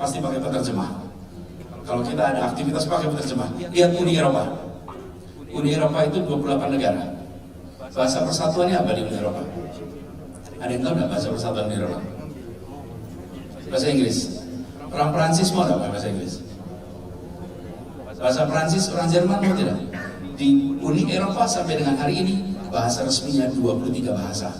pasti pakai penerjemah. Kalau kita ada aktivitas pakai penerjemah. Lihat Uni Eropa. Uni Eropa itu 28 negara. Bahasa persatuannya apa di Uni Eropa? Ada yang tahu nggak bahasa persatuan Uni Eropa? Bahasa Inggris. Orang Perancis mau nggak bahasa Inggris? Bahasa Perancis, orang Jerman mau tidak? Di Uni Eropa sampai dengan hari ini bahasa resminya 23 bahasa.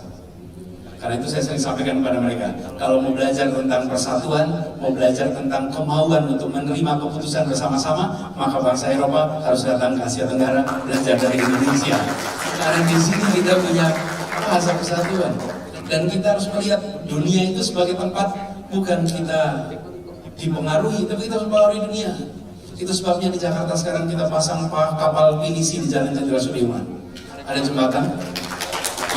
Karena itu saya sering sampaikan kepada mereka, kalau mau belajar tentang persatuan, mau belajar tentang kemauan untuk menerima keputusan bersama-sama, maka bangsa Eropa harus datang ke Asia Tenggara, belajar dari Indonesia. Karena di sini kita punya bahasa persatuan, dan kita harus melihat dunia itu sebagai tempat bukan kita dipengaruhi, tapi kita harus mempengaruhi dunia. Itu sebabnya di Jakarta sekarang kita pasang kapal pinisi di Jalan Jenderal Sudirman. Ada jembatan,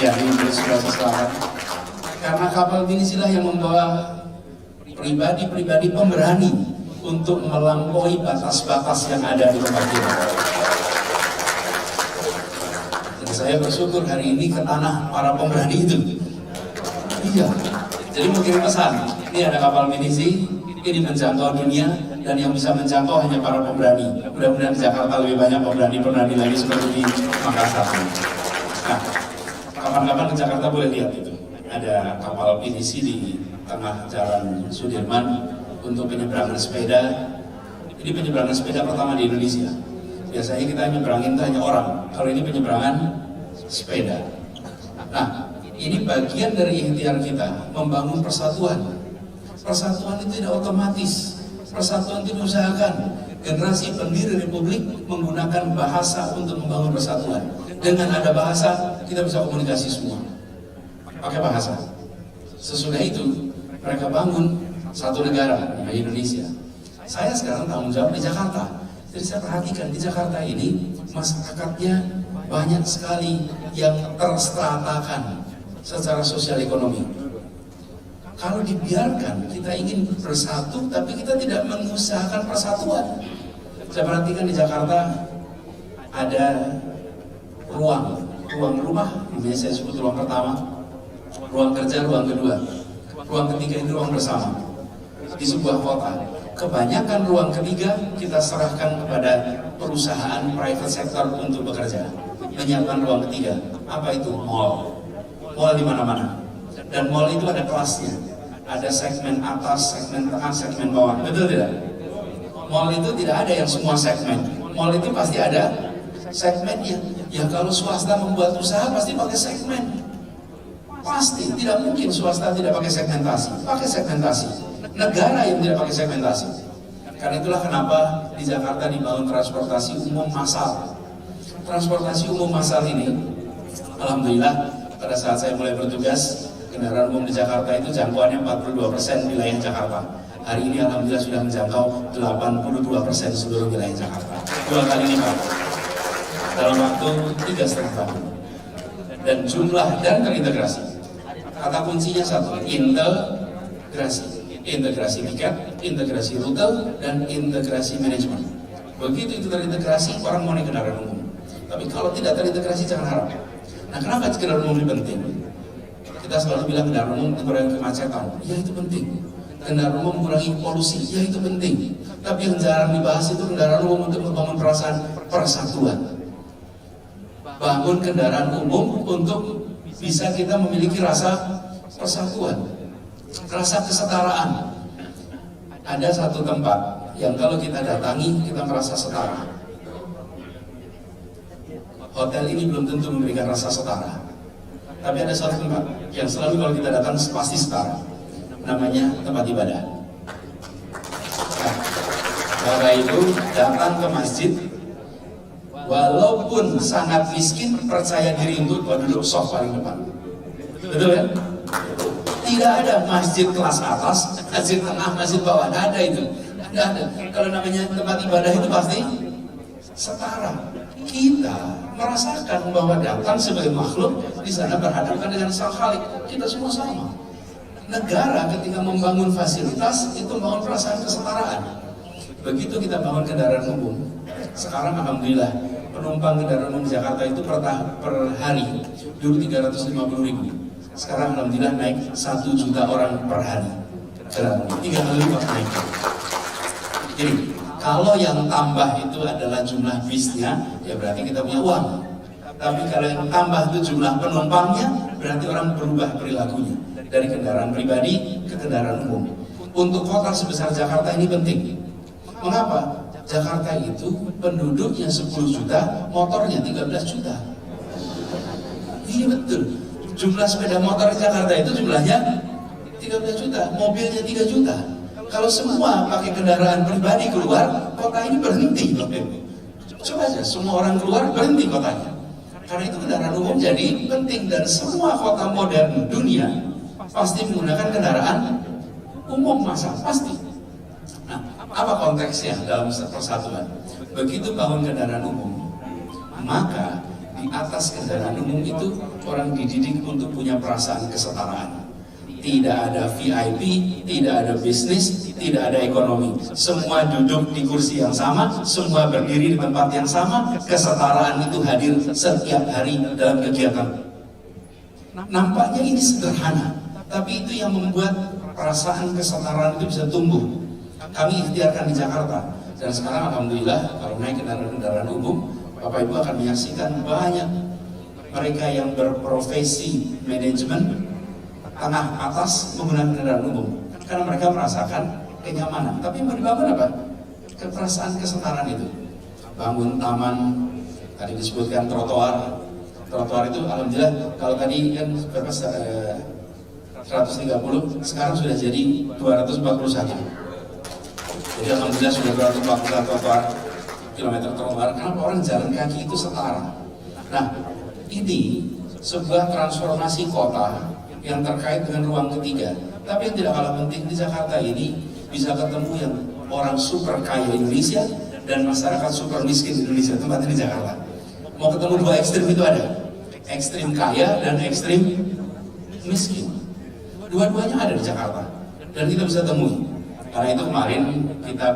ya ini Sulawesi Selatan. Karena kapal pinisilah yang membawa pribadi-pribadi pemberani untuk melampaui batas-batas yang ada di tempat kita. Jadi saya bersyukur hari ini ke tanah para pemberani itu. Iya. Jadi mungkin pesan, ini ada kapal pinisi, ini menjangkau dunia, dan yang bisa menjangkau hanya para pemberani. Mudah-mudahan di Jakarta lebih banyak pemberani-pemberani lagi seperti di Makassar. Nah, kapan-kapan ke Jakarta boleh lihat itu. Ada kapal pinisi di tengah Jalan Sudirman untuk penyeberangan sepeda. Ini penyeberangan sepeda pertama di Indonesia. Biasanya kita nyeberangin itu hanya orang. Kalau ini penyeberangan sepeda. Nah, ini bagian dari ikhtiar kita membangun persatuan. Persatuan itu tidak otomatis. Persatuan itu diusahakan. Generasi pendiri Republik menggunakan bahasa untuk membangun persatuan. Dengan ada bahasa, kita bisa komunikasi semua. Pakai bahasa. Sesudah itu, mereka bangun satu negara, Indonesia. Saya sekarang tanggung jawab di Jakarta. Jadi saya perhatikan di Jakarta ini, masyarakatnya banyak sekali yang terstratakan secara sosial ekonomi. Kalau dibiarkan, kita ingin bersatu, tapi kita tidak mengusahakan persatuan. Saya perhatikan di Jakarta ada ruang rumah, ini saya sebut ruang pertama, ruang kerja, ruang kedua, ruang ketiga ini ruang bersama di sebuah kota. Kebanyakan ruang ketiga kita serahkan kepada perusahaan private sector untuk bekerja, menyiapkan ruang ketiga. Apa itu? Mall. Mall di mana-mana. Dan mall itu ada kelasnya. Ada segmen atas, segmen tengah, segmen bawah. Betul tidak? Mall itu tidak ada yang semua segmen. Mall itu pasti ada segmennya. Ya kalau swasta membuat usaha pasti pakai segmen. Pasti, tidak mungkin swasta tidak pakai segmentasi. Pakai segmentasi. Negara yang tidak pakai segmentasi. Karena itulah kenapa di Jakarta dibangun transportasi umum massal. Transportasi umum massal ini, alhamdulillah pada saat saya mulai bertugas, kendaraan umum di Jakarta itu jangkauannya 42% wilayah Jakarta. Hari ini alhamdulillah sudah menjangkau 82% seluruh wilayah Jakarta. 2 kali lipat dalam waktu 3,5 tahun. Dan jumlah dan terintegrasi. Kata kuncinya satu, integrasi. Integrasi tiket, integrasi rute, dan integrasi manajemen. Begitu itu terintegrasi, orang mau naik kendaraan umum. Tapi kalau tidak terintegrasi jangan harap. Nah, kenapa kendaraan umum ini penting? Kita selalu bilang kendaraan umum mengurangi kemacetan. Ya, itu penting. Kendaraan umum mengurangi polusi. Ya, itu penting. Tapi yang jarang dibahas itu kendaraan umum untuk membangun perasaan persatuan. Bangun kendaraan umum untuk bisa kita memiliki rasa persatuan, rasa kesetaraan. Ada satu tempat yang kalau kita datangi kita merasa setara. Hotel ini belum tentu memberikan rasa setara. Tapi ada satu tempat yang selalu kalau kita datang pasti setara. Namanya tempat ibadah. Nah, Bapak Ibu datang ke masjid, walaupun sangat miskin, percaya diri untuk duduk soft paling depan. Betul kan? Tidak ada masjid kelas atas, masjid tengah, masjid bawah. Tidak ada itu. Tidak ada. Kalau namanya tempat ibadah itu pasti setara. Kita merasakan bahwa datang sebagai makhluk di sana berhadapan dengan Sang Khalik. Kita semua sama. Negara ketika membangun fasilitas itu membangun perasaan kesetaraan. Begitu kita bangun kendaraan umum. Sekarang alhamdulillah penumpang kendaraan umum di Jakarta itu per hari dulu 350.000. Sekarang alhamdulillah naik 1 juta orang per hari. 3 kali lipat naik. Jadi kalau yang tambah itu adalah jumlah bisnya, ya berarti kita punya uang. Tapi kalau yang tambah itu jumlah penumpangnya, berarti orang berubah perilakunya dari kendaraan pribadi ke kendaraan umum. Untuk kota sebesar Jakarta ini penting. Mengapa? Jakarta itu penduduknya 10 juta, motornya 13 juta. Iya betul. Jumlah sepeda motor di Jakarta itu jumlahnya 13 juta, mobilnya 3 juta. Kalau semua pakai kendaraan pribadi keluar, kota ini berhenti. Coba aja, semua orang keluar berhenti kotanya. Karena itu kendaraan umum jadi penting, dan semua kota modern dunia pasti menggunakan kendaraan umum massal, pasti. Nah, apa konteksnya dalam persatuan? Begitu bangun kendaraan umum, maka di atas kendaraan umum itu orang dididik untuk punya perasaan kesetaraan. Tidak ada VIP, tidak ada bisnis, tidak ada ekonomi. Semua duduk di kursi yang sama, semua berdiri di tempat yang sama. Kesetaraan itu hadir setiap hari dalam kegiatan. Nampaknya ini sederhana, tapi itu yang membuat perasaan kesetaraan itu bisa tumbuh. Kami ikhtiarkan di Jakarta, dan sekarang alhamdulillah kalau naik kendaraan umum, Bapak Ibu akan menyaksikan banyak mereka yang berprofesi manajemen tengah atas menggunakan kendaraan umum, karena mereka merasakan kenyamanan. Tapi mau dibangun apa? Keperasaan kesetaraan itu. Bangun taman, tadi disebutkan trotoar. Trotoar itu alhamdulillah kalau tadi kan berapa 130, sekarang sudah jadi 241. Jadi alhamdulillah sudah 241 trotoar, kilometer trotoar. Kenapa? Orang jalan kaki itu setara. Nah, ini sebuah transformasi kota yang terkait dengan ruang ketiga. Tapi yang tidak kalah penting di Jakarta ini bisa ketemu yang orang super kaya Indonesia dan masyarakat super miskin Indonesia, tempatnya di Jakarta. Mau ketemu dua ekstrim itu ada, ekstrim kaya dan ekstrim miskin. Dua-duanya ada di Jakarta dan kita bisa temui. Karena itu kemarin kita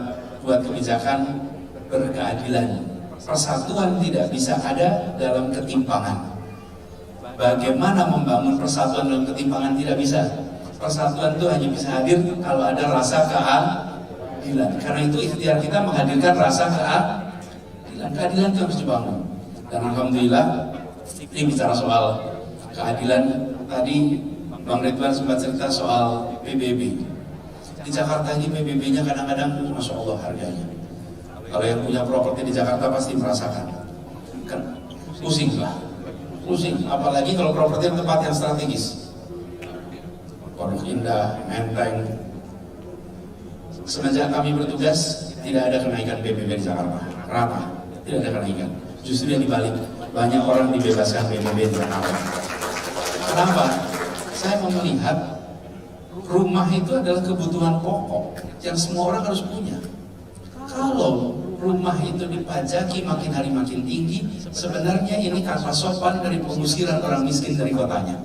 buat kebijakan berkeadilan. Persatuan tidak bisa ada dalam ketimpangan. Bagaimana membangun persatuan dalam ketimpangan? Tidak bisa. Persatuan itu hanya bisa hadir kalau ada rasa keadilan. Karena itu ikhtiar kita menghadirkan rasa keadilan. Keadilan itu harus dibangun. Dan alhamdulillah, ini bicara soal keadilan. Tadi Bang Ridwan sempat cerita soal PBB. Di Jakarta ini PBB-nya kadang-kadang Masya Allah harganya. Kalau yang punya properti di Jakarta pasti merasakan. Kan pusing lah. Pusing, apalagi kalau properti tempat yang strategis. Pondok Indah, Menteng. Semenjak kami bertugas, tidak ada kenaikan PBB di Jakarta. Rata, tidak ada kenaikan. Justru yang dibalik, banyak orang dibebaskan PBB di Jakarta. Kenapa? Saya mau melihat rumah itu adalah kebutuhan pokok yang semua orang harus punya. Kalau rumah itu dipajaki makin hari makin tinggi, sebenarnya ini kata sopan dari pengusiran orang miskin dari kotanya.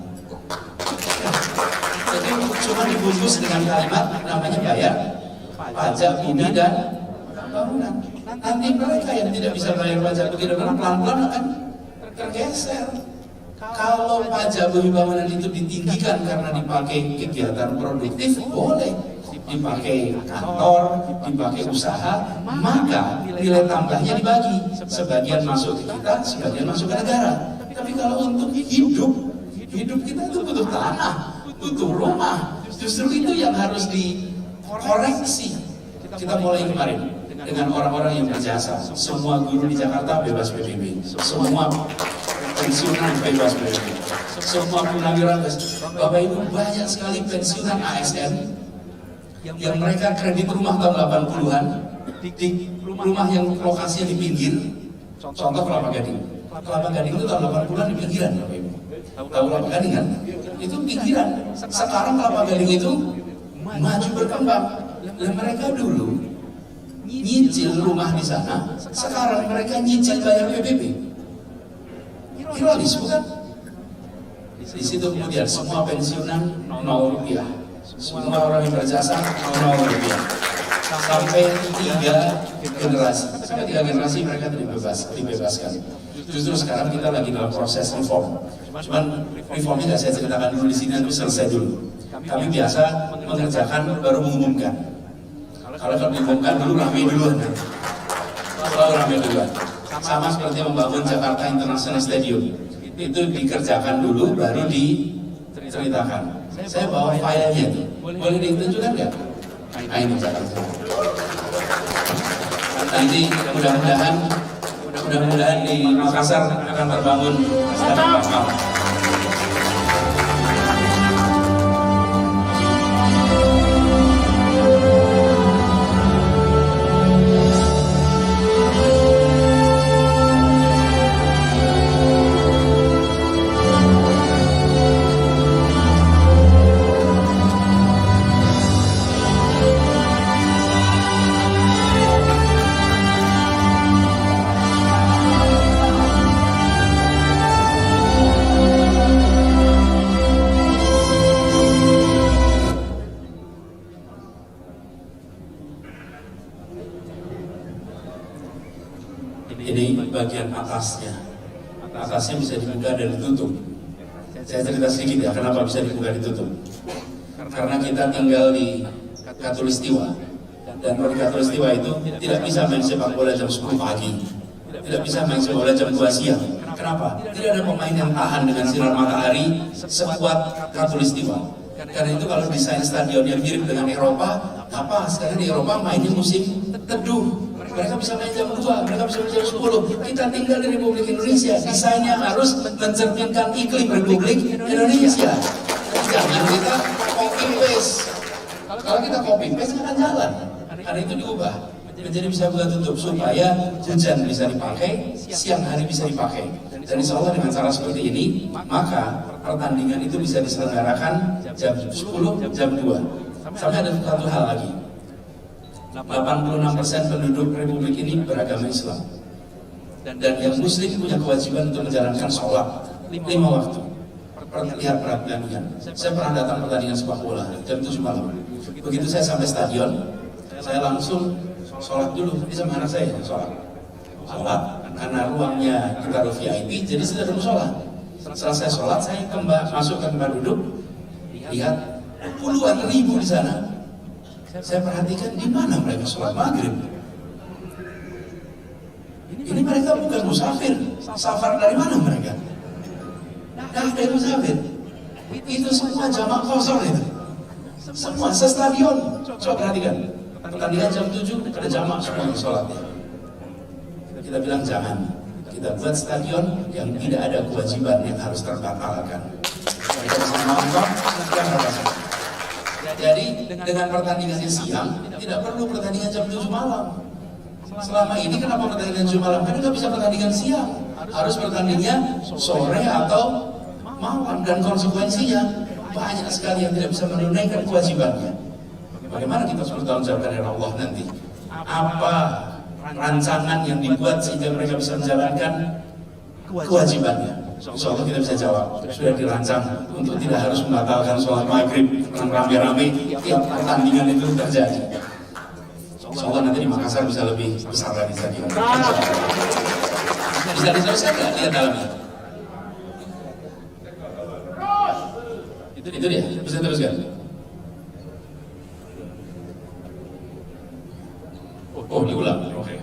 Jadi cuma dibungkus dengan kalimat namanya bayar pajak bumi dan bangunan. Nanti mereka yang tidak bisa bayar pajak bumi dan bangunan pelan-pelan akan tergeser. Kalau pajak bumi bangunan itu ditinggikan karena dipakai kegiatan produktif, boleh. Dipakai kantor, dipakai usaha, maka nilai tambahnya dibagi. Sebagian masuk ke kita, sebagian masuk ke negara. Tapi kalau untuk hidup kita itu butuh tanah, butuh rumah. Justru itu yang harus dikoreksi. Kita mulai kemarin dengan orang-orang yang berjasa. Semua guru di Jakarta bebas PBB. Semua pensiunan bebas PBB. Semua purnawirawan. Bapak Ibu, banyak sekali pensiunan ASN yang mereka kredit rumah tahun 80-an di rumah yang lokasinya di pinggir. Contoh Kelapa Gading. Kelapa Gading itu tahun 80-an di pinggiran, Bapak Ibu. Tahu Kelapa Gading kan? Itu pinggiran. Sekarang Kelapa Gading itu maju berkembang. Dan mereka dulu nyicil rumah di sana, sekarang mereka nyicil bayar PBB. Ironis bukan? Di situ kemudian semua pensiunan 0 rupiah. Semua orang yang berjasa 0 rupiah. Sampai 3 generasi. Sampai 3 generasi mereka dibebaskan. Justru sekarang kita lagi dalam proses reform. Cuman reformnya nggak saya ceritakan dulu di sini, nanti selesai dulu. Kami biasa mengerjakan baru mengumumkan. Kalau dibongkar dulu rame duluan, selalu rame duluan. Sama seperti membangun Jakarta International Stadium, itu dikerjakan dulu baru diceritakan. Saya bawa filenya itu, boleh ditunjukkan nggak? Nah ini Jakarta. Nanti mudah-mudahan di Makassar akan terbangun stadion lokal. Ini bagian atasnya. Atasnya bisa dibuka dan ditutup. Saya cerita sedikit ya, kenapa bisa dibuka ditutup. Karena kita tinggal di Katulistiwa, dan di Katulistiwa itu tidak bisa main sepak bola jam 10 pagi, tidak bisa main sepak bola jam 2 siang. Kenapa? Tidak ada pemain yang tahan dengan sinar matahari sekuat Katulistiwa. Karena itu kalau desain stadion yang mirip dengan Eropa, apa sekarang di Eropa mainnya musim teduh. Mereka bisa main jam 2, mereka bisa main jam 10. Kita tinggal di Republik Indonesia, desainnya harus mencerminkan iklim Republik Indonesia. Jangan kita copy paste. Kalau kita copy paste akan jalan. Karena itu diubah menjadi bisa buka tutup supaya hujan bisa dipakai, siang hari bisa dipakai. Dan insya Allah dengan cara seperti ini, maka pertandingan itu bisa diselenggarakan jam 10, jam 2. Sampai ada satu hal lagi. 86% penduduk Republik ini beragama Islam, dan yang Muslim punya kewajiban untuk menjalankan sholat 5 waktu. Lihat perhatian, saya pernah datang pertandingan sepak bola jam 7 malam. Begitu saya sampai stadion, saya langsung sholat dulu. Ini sama anak saya sholat karena ruangnya kita VIP, jadi sudah dulu sholat. Selesai sholat, saya masuk ke tempat duduk, lihat puluhan ribu di sana. Saya perhatikan di mana mereka sholat maghrib. Ini mereka bukan musafir. Safar dari mana mereka? Dari musafir. Itu semua jamaah kosong itu. Semua sestadion. Coba perhatikan. Pertandingan jam 7 ada jamaah semua sholatnya. Kita bilang jangan. Kita buat stadion yang tidak ada kewajiban yang harus terbatalkan. Kita bisa nonton yang harus. Jadi dengan pertandingannya siang, tidak perlu pertandingan jam 7 malam. Selama ini kenapa pertandingan jam 7 malam? Karena nggak bisa pertandingan siang. Harus pertandingannya sore atau malam. Dan konsekuensinya banyak sekali yang tidak bisa menunaikan kewajibannya. Bagaimana kita harus bertanggung jawab dari Allah nanti? Apa rancangan yang dibuat sehingga mereka bisa menjalankan kewajibannya? Insya Allah kita bisa jawab. Sudah dirancang untuk tidak harus membatalkan sholat maghrib rame-rame tiap pertandingan itu terjadi. Insya Allah nanti di Makassar bisa lebih besar lagi stadion. Bisa diteruskan nggak lihat dalamnya? Itu dia, bisa teruskan. Oh diulang, oke.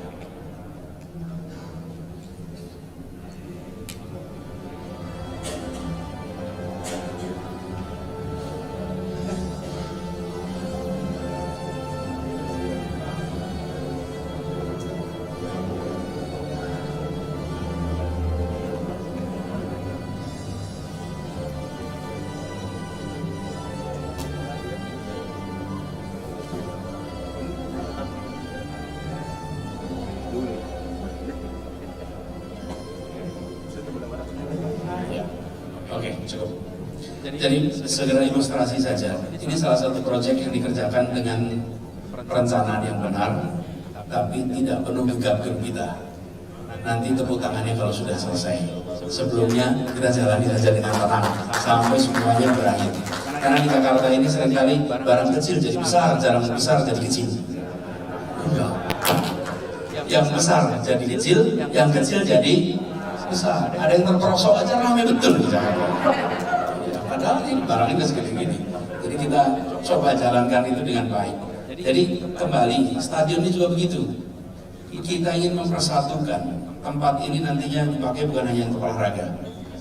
Oke, cukup. Jadi segera ilustrasi saja. Ini salah satu proyek yang dikerjakan dengan perencanaan yang benar, tapi tidak penuh gegap gempita. Nanti tepuk tangannya kalau sudah selesai. Sebelumnya kita jalani saja dengan tenang sampai semuanya berakhir. Karena di Jakarta ini seringkali barang kecil jadi besar, barang besar jadi kecil. Yang besar jadi kecil, yang kecil jadi besar. Ada yang terperosok aja ramai betul di Jakarta. Ya, padahal ini barang ini segini-gini. Jadi kita coba jalankan itu dengan baik. Jadi kembali, stadion ini juga begitu. Kita ingin mempersatukan tempat ini nantinya dipakai bukan hanya untuk olahraga.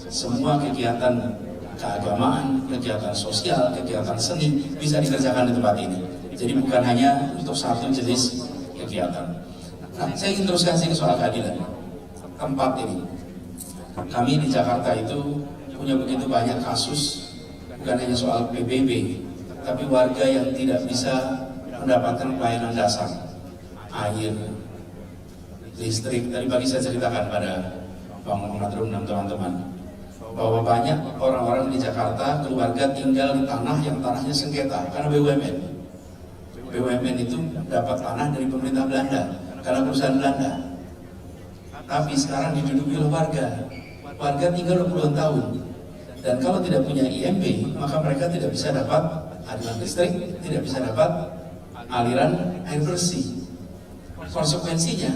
Semua kegiatan keagamaan, kegiatan sosial, kegiatan seni bisa dikerjakan di tempat ini. Jadi bukan hanya untuk satu jenis kegiatan. Nah, saya ingin teruskan sih soal keadilan. Tempat ini, kami di Jakarta itu punya begitu banyak kasus, bukan hanya soal PBB, tapi warga yang tidak bisa mendapatkan pelayanan dasar, air, listrik. Tadi pagi saya ceritakan pada Bang Muhammad Rum dan teman-teman bahwa banyak orang-orang di Jakarta, keluarga tinggal di tanah yang tanahnya sengketa karena BUMN. BUMN itu dapat tanah dari pemerintah Belanda karena perusahaan Belanda. Tapi sekarang diduduki oleh warga. Warga tinggal 20 tahun. Dan kalau tidak punya IMB, maka mereka tidak bisa dapat aliran listrik, tidak bisa dapat aliran air bersih. Konsekuensinya,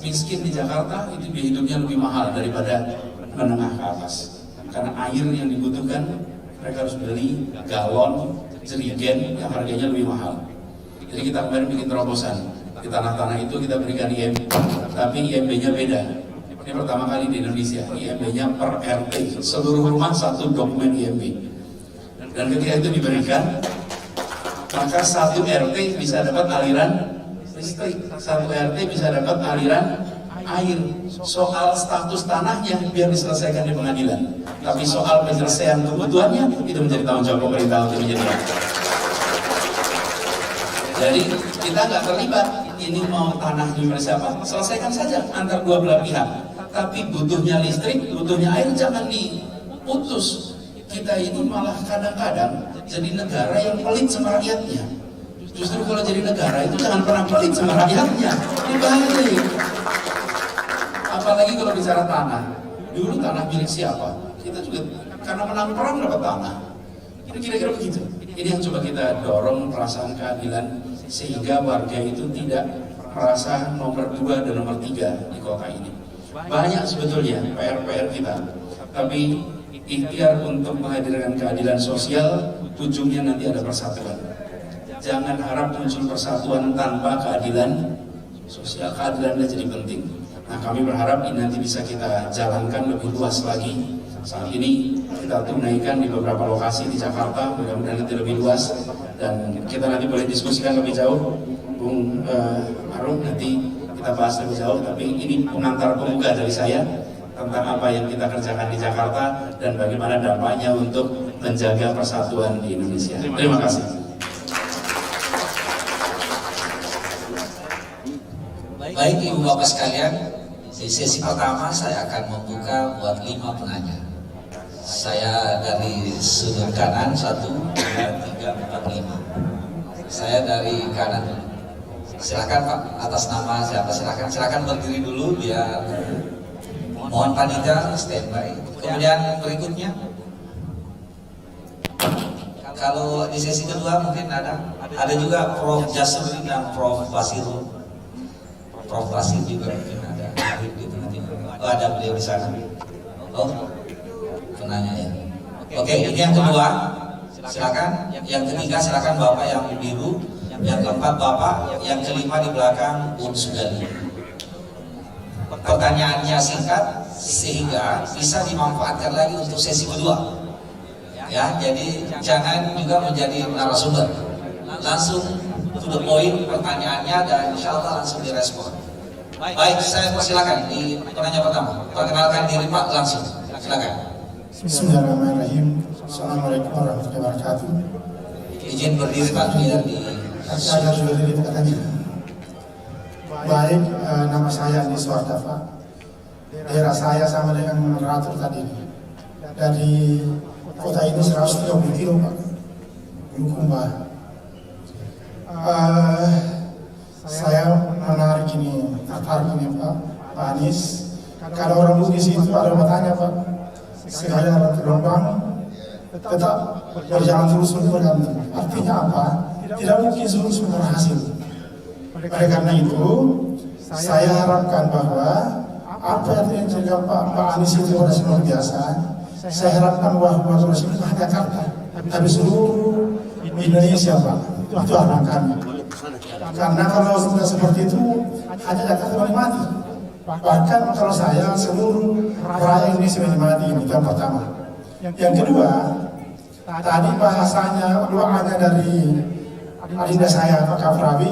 miskin di Jakarta itu biaya hidupnya lebih mahal daripada menengah ke atas. Karena air yang dibutuhkan, mereka harus beli galon, jerigen yang harganya lebih mahal. Jadi kita kemarin bikin terobosan. Di tanah-tanah itu kita berikan IMB, tapi IMB-nya beda. Ini pertama kali di Indonesia, IMB-nya per RT. Seluruh rumah satu dokumen IMB. Dan ketika itu diberikan, maka satu RT bisa dapat aliran listrik, satu RT bisa dapat aliran air. Soal status tanahnya biar diselesaikan di pengadilan, tapi soal penyelesaian kebutuhannya itu menjadi tanggung jawab pemerintah untuk menyediakan. Jadi kita nggak terlibat, ini mau tanah di siapa, selesaikan saja antar dua belah pihak. Tapi butuhnya listrik, butuhnya air jangan diputus. Kita ini malah kadang-kadang jadi negara yang pelit sama rakyatnya. Justru kalau jadi negara itu jangan pernah pelit sama rakyatnya. Ini bahaya. Apalagi kalau bicara tanah. Dulu tanah milik siapa? Kita juga karena menang perang dapat tanah. Ini kira-kira begitu. Ini yang coba kita dorong perasaan keadilan sehingga warga itu tidak merasa nomor 2 dan nomor 3 di kota ini. Banyak sebetulnya PR-PR kita, tapi ikhtiar untuk menghadirkan keadilan sosial ujungnya nanti ada persatuan. Jangan harap muncul persatuan tanpa keadilan sosial. Keadilan jadi penting. Nah, kami berharap ini nanti bisa kita jalankan lebih luas lagi. Saat ini kita tunaikan di beberapa lokasi di Jakarta, mudah-mudahan nanti lebih luas dan kita nanti boleh diskusikan lebih jauh. Bung Arum nanti kita bahas lebih jauh, tapi ini pengantar pembuka dari saya tentang apa yang kita kerjakan di Jakarta dan bagaimana dampaknya untuk menjaga persatuan di Indonesia. Terima kasih. Baik Ibu Bapak sekalian, di sesi pertama saya akan membuka buat 5 penanya. Saya dari sudut kanan 1, 2, 3, 4, 5. Saya dari kanan. Silakan Pak, atas nama siapa silakan berdiri dulu biar mohon panitia standby. Kemudian berikutnya, kalau di sesi kedua mungkin ada juga Prof. Jasri dan Prof. Basirul. Prof. Basir juga mungkin ada gitu nanti. Oh, ada beliau di sana. Oh, penanya ya. Oke, ini yang kedua. Silakan. Yang ketiga silakan Bapak yang biru. Yang keempat Bapak, yang kelima di belakang Bun Sugali. Pertanyaannya singkat sehingga bisa dimanfaatkan lagi untuk sesi kedua. Ya, jadi jangan juga menjadi narasumber. Langsung to the point pertanyaannya dan insya Allah langsung direspon. Baik, saya persilakan di penanya pertama. Perkenalkan diri Pak langsung. Silakan. Bismillahirrahmanirrahim. Assalamualaikum warahmatullahi wabarakatuh. Izin berdiri Pak biar di. Saya sudah dikatakan. Baik, nama saya Andi Suardafa. Daerah saya sama dengan moderator tadi. Dari kota ini 130 kilo Pak. Bulukumba. Saya menarik ini, tertarik ini Pak Anies. Kalau orang Bugis itu ada bertanya Pak, segala gelombang tetap berjalan terus bergantung. Artinya apa? Tidak mungkin seluruh berhasil. Oleh karena itu, saya harapkan bahwa apa yang dikerjakan Pak Anies itu luar biasa. Saya harapkan bahwa terus itu hanya Jakarta, tapi seluruh Indonesia Pak. Itu harapan kami. Karena kalau sudah seperti itu hanya Jakarta menikmati. Bahkan kalau saya seluruh rakyat Indonesia menikmati, itu yang pertama. Yang kedua, tadi bahasanya doanya dari adinda saya Pak Kafrawi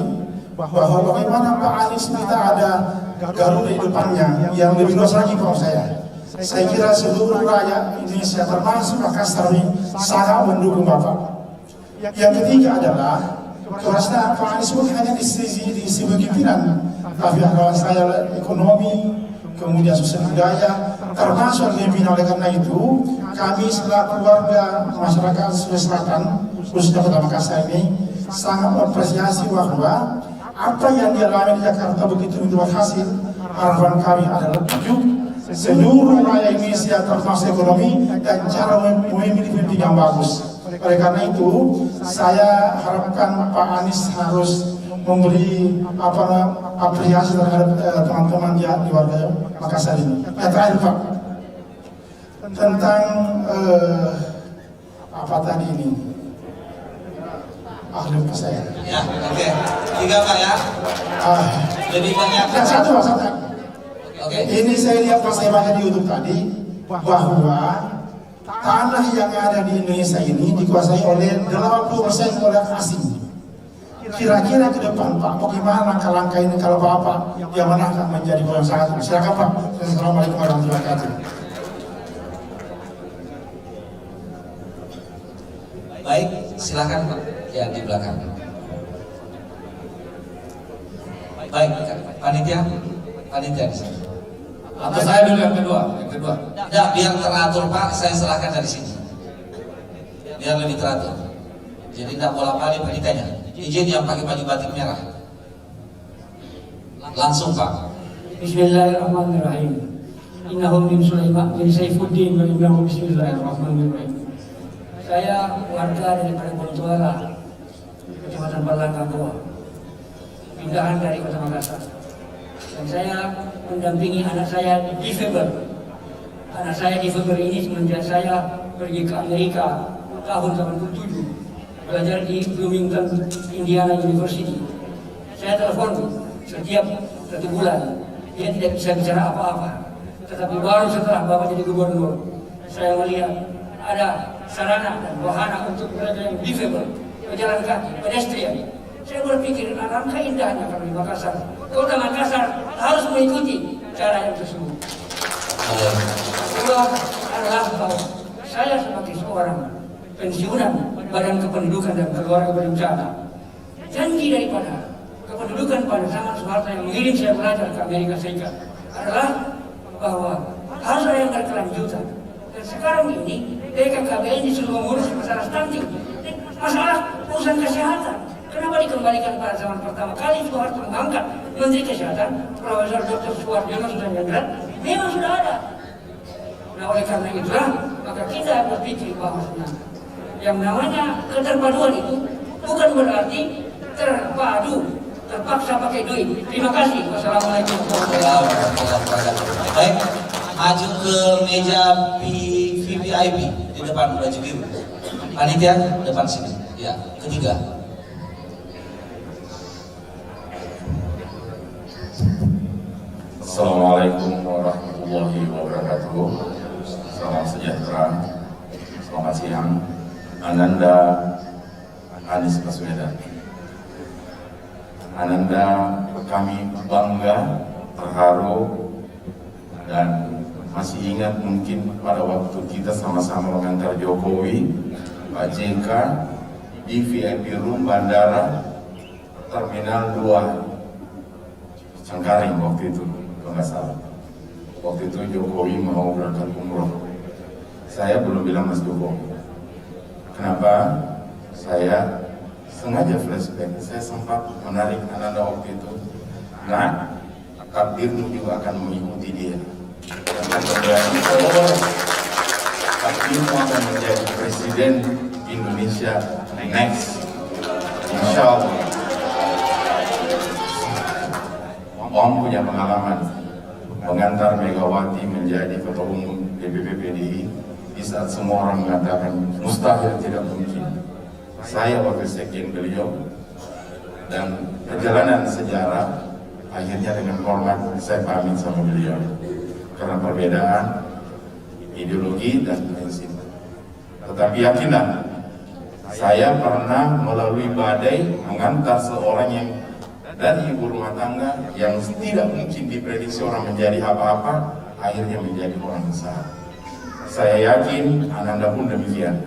bahwa bagaimana Pak Anies kita ada Garuda di depannya yang lebih luas lagi menurut saya. Saya kira seluruh rakyat Indonesia termasuk Makassar ini sangat mendukung Bapak. Yang ketiga adalah kerasnya Pak Anies bukan hanya di sisi kepemimpinan, tapi kalau saya ekonomi, kemudian sosial budaya, termasuk kepemimpinan. Oleh karena itu, kami selaku warga masyarakat Sulawesi Selatan, khususnya Kota Makassar ini, sangat mengapresiasi bahwa apa yang dialami di Jakarta begitu berhasil. Harapan kami adalah tujuh seluruh rakyat Indonesia termasuk ekonomi dan cara memilih pemimpin yang bagus. Oleh karena itu, saya harapkan Pak Anies harus memberi apresiasi terhadap teman-teman di warga Makassar ini. Yang terakhir Pak, tentang apa tadi ini? Lupa saya. Ya, oke. 3 Pak ya. Lebih banyak. Yang satu Pak, satu. Oke. Ini saya lihat pas saya baca di YouTube tadi bahwa tanah yang ada di Indonesia ini dikuasai oleh 80% oleh asing. Kira-kira ke depan Pak, bagaimana langkah-langkah ini kalau Bapak yang mana akan menjadi yang sangat? Silakan Pak. Assalamualaikum warahmatullahi wabarakatuh. Baik, silakan Pak. Ya, di belakang. Baik, panitia di sini. Atau saya dulu yang kedua. Ya, biar teratur Pak, saya serahkan dari sini. Biar lebih teratur. Jadi tidak bolak-balik panitianya. Izin yang pakai baju batik merah. Langsung Pak. Bismillahirrahmanirrahim. Innahu min Sulaiman bin Saifuddin wa innahu bismillahirrahmanirrahim. Saya warga dari Bontoala, Kecamatan Balanga Goa, pindahan dari Kota Makassar. Dan saya mendampingi anak saya di Februari. Anak saya di Februari ini semenjak saya pergi ke Amerika tahun 87, belajar di Bloomington, Indiana University. Saya telepon setiap 1 bulan, dia tidak bisa bicara apa-apa. Tetapi baru setelah Bapak jadi gubernur, saya melihat ada sarana dan wahana untuk belajar yang difabel, pejalan kaki, pedestrian. Saya berpikir alangkah indahnya kalau di Makassar, Kota Makassar harus mengikuti cara yang tersebut. Kedua adalah bahwa saya sebagai seorang pensiunan Badan Kependudukan dan Keluarga Berencana, janji daripada kependudukan pada zaman Soeharto yang mengirim saya belajar ke Amerika Serikat adalah bahwa harus ada yang berkelanjutan. Dan sekarang ini BKKBN disuruh mengurus masalah stunting, masalah urusan kesehatan. Kenapa dikembalikan pada zaman pertama kali Soeharto mengangkat Menteri Kesehatan, Profesor Dr. Suwarjono Sudaryandrata, memang sudah ada. Nah, oleh karena itulah maka kita berpikir bahwa yang namanya keterpaduan itu bukan berarti terpadu, terpaksa pakai duit. Terima kasih. Wassalamualaikum warahmatullahi wabarakatuh. Baik, maju ke meja VVIP di depan baju biru. Panitia depan sini. Ya, ketiga. Assalamualaikum warahmatullahi wabarakatuh. Salam sejahtera. Selamat siang. Ananda Anies Baswedan. Ananda, kami bangga, terharu, dan masih ingat mungkin pada waktu kita sama-sama mengantar Jokowi, Pak JK di VIP Room Bandara Terminal 2 Cengkaring waktu itu, kalau nggak salah. Waktu itu Jokowi mau berangkat umroh. Saya belum bilang Mas Jokowi. Kenapa? Saya sengaja flashback. Saya sempat menarik Ananda waktu itu. Nah, takdirmu juga akan mengikuti dia. Jangan berani takdirmu akan menjadi presiden Indonesia next. Insya Allah. Om punya pengalaman mengantar Megawati menjadi ketua umum DPP PDI di saat semua orang mengatakan mustahil, tidak mungkin. Saya wakil sekjen beliau dan perjalanan sejarah, akhirnya dengan hormat saya pamit sama beliau karena perbedaan ideologi dan prinsip. Tetapi yakinlah, saya pernah melalui badai mengantar seorang yang dari ibu rumah tangga yang tidak mungkin diprediksi orang menjadi apa-apa, akhirnya menjadi orang besar. Saya yakin Ananda pun demikian.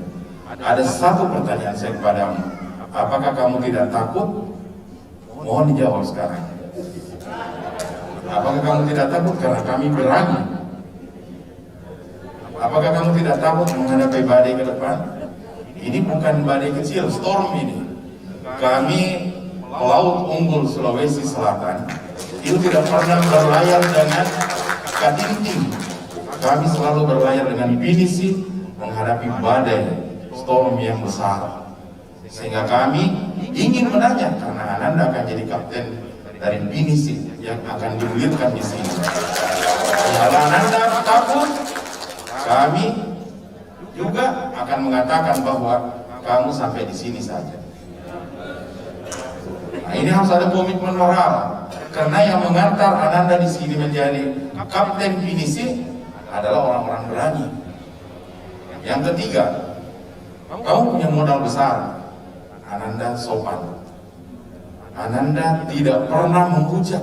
Ada satu pertanyaan saya kepadamu, apakah kamu tidak takut? Mohon dijawab sekarang. Apakah kamu tidak takut karena kami berani? Apakah kamu tidak takut menghadapi badai ke depan? Ini bukan badai kecil, storm ini. Kami Pelaut Unggul Sulawesi Selatan itu tidak pernah berlayar dengan katinting. Kami selalu berlayar dengan pinisi menghadapi badai storm yang besar. Sehingga kami ingin menanya, karena Ananda akan jadi kapten dari pinisi yang akan digulirkan di sini. Kalau Ananda takut, kami juga akan mengatakan bahwa kamu sampai di sini saja. Nah, ini harus ada komitmen moral, karena yang mengantar Ananda di sini menjadi kapten pinisi adalah orang-orang berani. Yang ketiga, kamu punya modal besar. Ananda sopan. Ananda tidak pernah menghujat.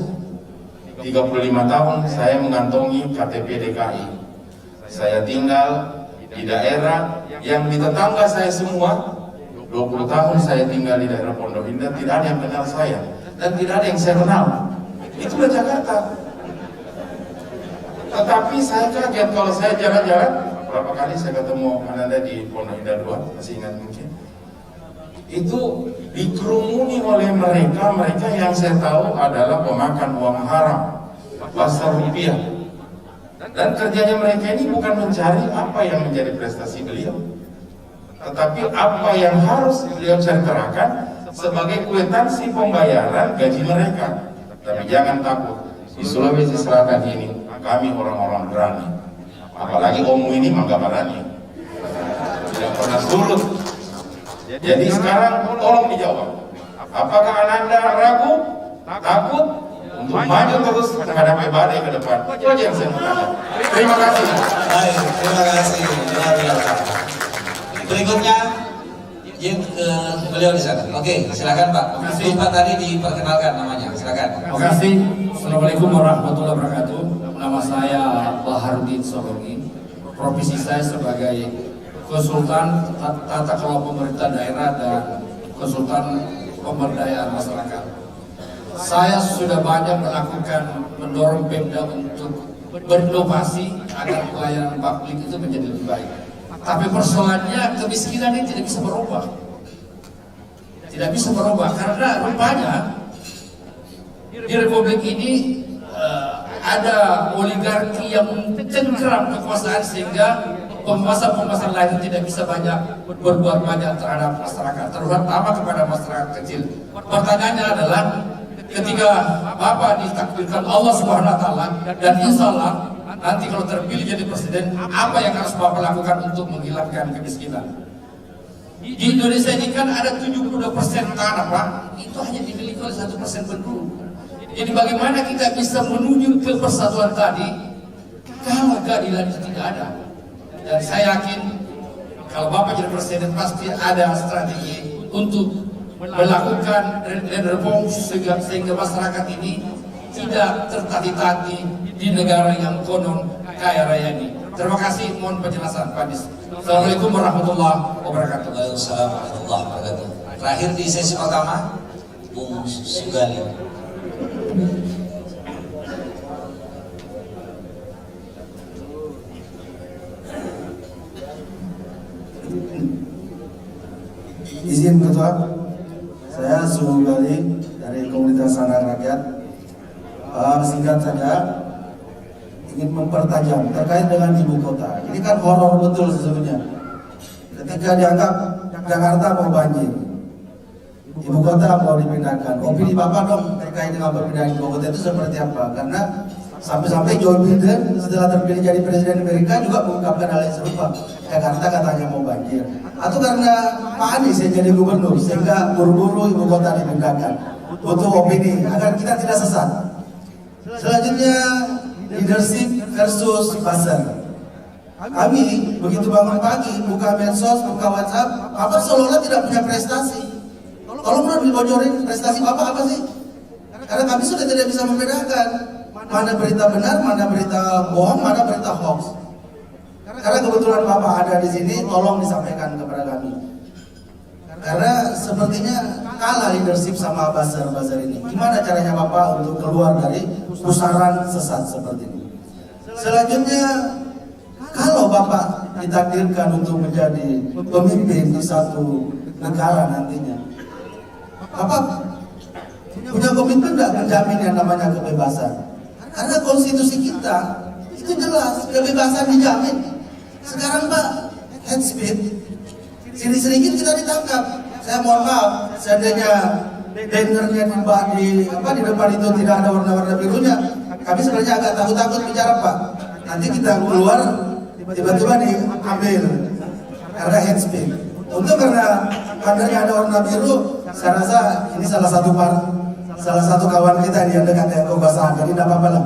35 tahun saya mengantongi KTP DKI. Saya tinggal di daerah yang di tetangga saya semua. 20 tahun saya tinggal di daerah Pondok Indah, tidak ada yang kenal saya dan tidak ada yang saya kenal. Itulah Jakarta. Tetapi saya kaget kalau saya jalan-jalan, berapa kali saya ketemu Ananda di Pondok Indah 2, masih ingat mungkin. Itu dikerumuni oleh mereka yang saya tahu adalah pemakan uang haram, pasar rupiah. Dan kerjanya mereka ini bukan mencari apa yang menjadi prestasi beliau, tetapi apa yang harus beliau ceritakan sebagai kwitansi pembayaran gaji mereka. Tapi jangan takut, di Sulawesi Selatan ini kami orang-orang berani. Apalagi Omu ini mangga berani, tidak pernah surut. Jadi sekarang tolong dijawab, apakah Ananda ragu, takut untuk maju terus menghadapi badai ke depan? Itu aja yang saya minta. Terima kasih. Baik, terima kasih. Luar biasa. Berikutnya yang ke beliau di sana. Oke, silakan Pak. Pak tadi diperkenalkan namanya. Silakan. Terima kasih. Assalamualaikum warahmatullahi wabarakatuh. Nama saya Baharudin Sologi. Profesi saya sebagai konsultan tata kelola pemerintah daerah dan konsultan pemberdayaan masyarakat. Saya sudah banyak mendorong Pemda untuk berinovasi agar pelayanan publik itu menjadi lebih baik. Tapi persoalannya kemiskinan ini tidak bisa berubah. Tidak bisa berubah karena rupanya di Republik ini ada oligarki yang mencengkeram kekuasaan sehingga penguasa-penguasa lain tidak bisa berbuat banyak terhadap masyarakat, terutama kepada masyarakat kecil. Pertanyaannya adalah, ketika Bapak ditakdirkan Allah Subhanahu Wa Taala dan Insya Allah nanti kalau terpilih jadi presiden, apa yang harus Bapak lakukan untuk menghilangkan kemiskinan? Di Indonesia ini kan ada 72% tanah, Pak. Itu hanya dimiliki oleh 1% penduduk. Jadi bagaimana kita bisa menuju ke persatuan tadi kalau keadilan itu tidak ada? Dan saya yakin kalau Bapak jadi presiden pasti ada strategi untuk melakukan reform sehingga masyarakat ini tidak tertati-tati di negara yang konon kaya raya ini. Terima kasih, mohon penjelasan Pak Dis. Assalamualaikum warahmatullahi wabarakatuh. Waalaikumsalam warahmatullahi wabarakatuh. Terakhir di sesi pertama, Bung Sugali. Izin Ketua, saya Sugali dari Komunitas Sanak Rakyat. Singkat saja, ingin mempertajam terkait dengan ibu kota. Ini kan horor betul sesungguhnya. Ketika dianggap Jakarta mau banjir, ibu kota mau dipindahkan. Opini Bapak dong terkait dengan perpindahan ibu kota itu seperti apa? Karena sampai-sampai Joe Biden setelah terpilih jadi presiden Amerika juga mengungkapkan hal yang serupa. Jakarta katanya mau banjir. Atau karena Pak Anies yang jadi gubernur sehingga buru-buru ibu kota dipindahkan. butuh opini agar kita tidak sesat. Selanjutnya leadership versus buzzer. Kami begitu bangun pagi, buka medsos, buka WhatsApp, Bapak seolah-olah tidak punya prestasi. Tolong dong dibocorin prestasi Bapak apa sih? Karena kami sudah tidak bisa membedakan mana berita benar, mana berita bohong, mana berita hoax. Karena kebetulan Bapak ada di sini, tolong disampaikan kepada kami. Karena sepertinya kalah leadership sama buzzer ini. Gimana caranya Bapak untuk keluar dari pusaran sesat seperti ini? Selanjutnya, kalau Bapak ditakdirkan untuk menjadi pemimpin di satu negara nantinya, Bapak punya komitmen tidak menjamin yang namanya kebebasan? Karena konstitusi kita itu jelas, kebebasan dijamin. Sekarang Pak, head speed, sedikit kita ditangkap. Saya mohon maaf, seandainya bannernya di depan itu tidak ada warna-warna birunya, kami sebenarnya agak takut-takut bicara Pak. Nanti kita keluar, tiba-tiba diambil karena head speed. Untuk karena bannernya ada warna biru, saya rasa ini salah satu kawan kita yang dekat dengan kekuasaan. Jadi tidak apa-apa lah,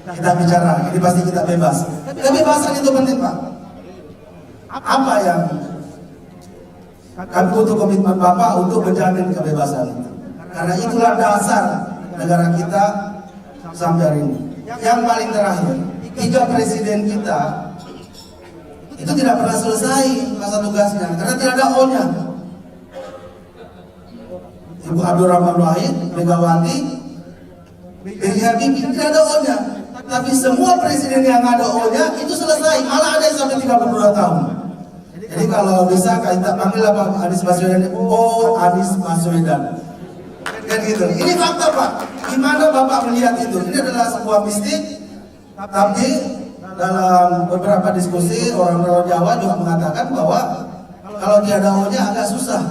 kita bicara. Ini pasti kita bebas. Kebebasan itu penting Pak. Apa yang kami butuh komitmen Bapak untuk menjamin kebebasan itu. Karena itulah dasar negara kita sampai hari ini. Yang paling terakhir, 3 presiden kita itu tidak pernah selesai masa tugasnya karena tidak ada O-nya. Ibu Abdurrahman Wahid, Megawati, B.J. Habibie tidak ada O-nya. Tapi semua presiden yang ada O-nya itu selesai, malah ada yang sampai 32 tahun. Jadi kalau bisa kita panggil apa Anies Baswedan, Anies Baswedan. Dan gitu. Ini fakta Pak. Gimana Bapak melihat itu? Ini adalah sebuah mistik. Tapi dalam beberapa diskusi orang-orang Jawa juga mengatakan bahwa kalau tiada O-nya agak susah.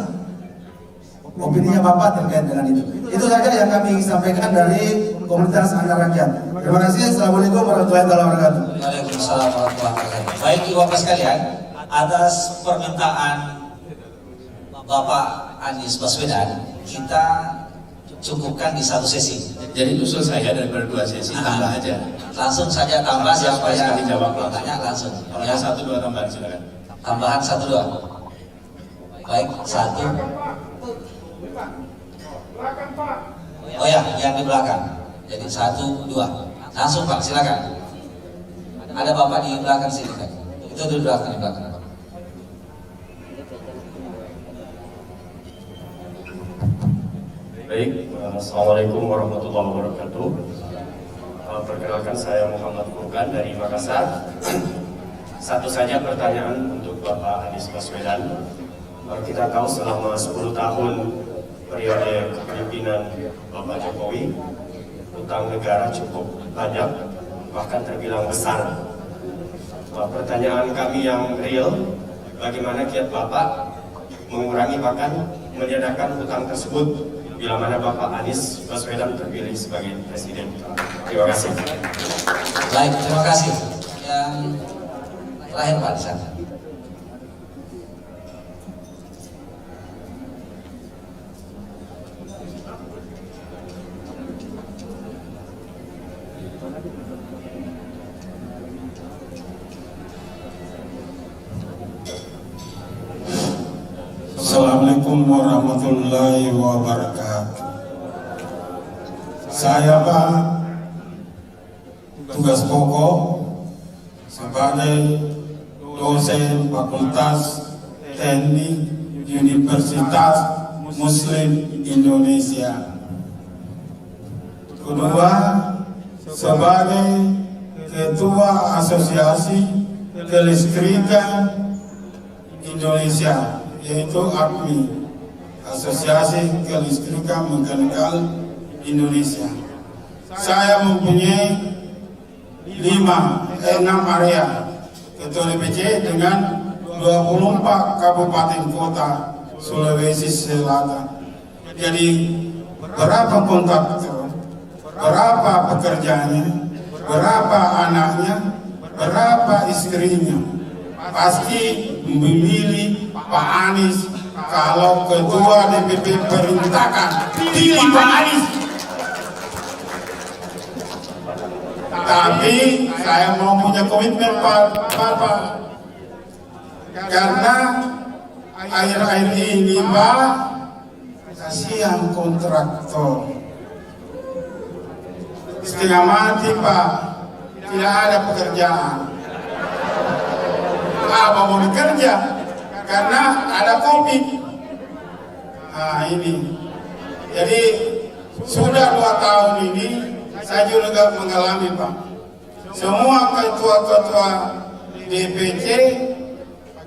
Opininya Bapak terkait dengan itu. Itu saja yang kami sampaikan dari komunitas Anak Rakyat. Terima kasih. Assalamualaikum warahmatullahi wabarakatuh. Waalaikumsalam warahmatullahi wabarakatuh. Baik Ibu Bapak sekalian, atas permintaan Bapak Anies Baswedan, kita cukupkan di satu sesi. Jadi usul saya daripada 2 sesi tambah aja. Langsung saja tambah siapa yang dijawab tanya langsung. Kalau Ya. ada 1-2 tambahan silakan. Tambahan 1-2. Baik, 1. Oh ya, yang di belakang. Jadi 1-2. Langsung Pak, silakan. Ada Bapak di belakang sini kan? Itu di belakang Pak. Baik, Assalamualaikum warahmatullahi wabarakatuh. Perkenalkan saya Muhammad Furqan dari Makassar. Satu saja pertanyaan untuk Bapak Anies Baswedan. Kita tahu selama 10 tahun periode kepemimpinan Bapak Jokowi, utang negara cukup banyak, bahkan terbilang besar. Pertanyaan kami yang real, bagaimana kiat Bapak mengurangi bahkan meniadakan utang tersebut bila mana Bapak Anies Baswedan terpilih sebagai presiden. Terima kasih. Baik, terima kasih. Yang terakhir Pak di sana. Assalamualaikum warahmatullahi wabarakatuh. Saya Pak, tugas pokok sebagai dosen Fakultas Teknik Universitas Muslim Indonesia. Kedua, sebagai Ketua Asosiasi Kelistrikan Indonesia, yaitu AKMI, Asosiasi Kelistrikan Mekanikal Indonesia. Saya mempunyai 6 area ketua DPC dengan 24 kabupaten kota Sulawesi Selatan. Jadi berapa kontraktor, berapa pekerjaannya, berapa anaknya, berapa istrinya, pasti memilih Pak Anies kalau ketua DPP perintahkan pilih Pak Anies. Tapi saya mau punya komitmen Pak, karena akhir-akhir ini Pak, kasihan kontraktor, setengah mati Pak, tidak ada pekerjaan. Apa mau dikerja? Karena ada COVID. Nah ini, jadi sudah 2 tahun ini saya juga mengalami Pak. Semua ketua-ketua DPC,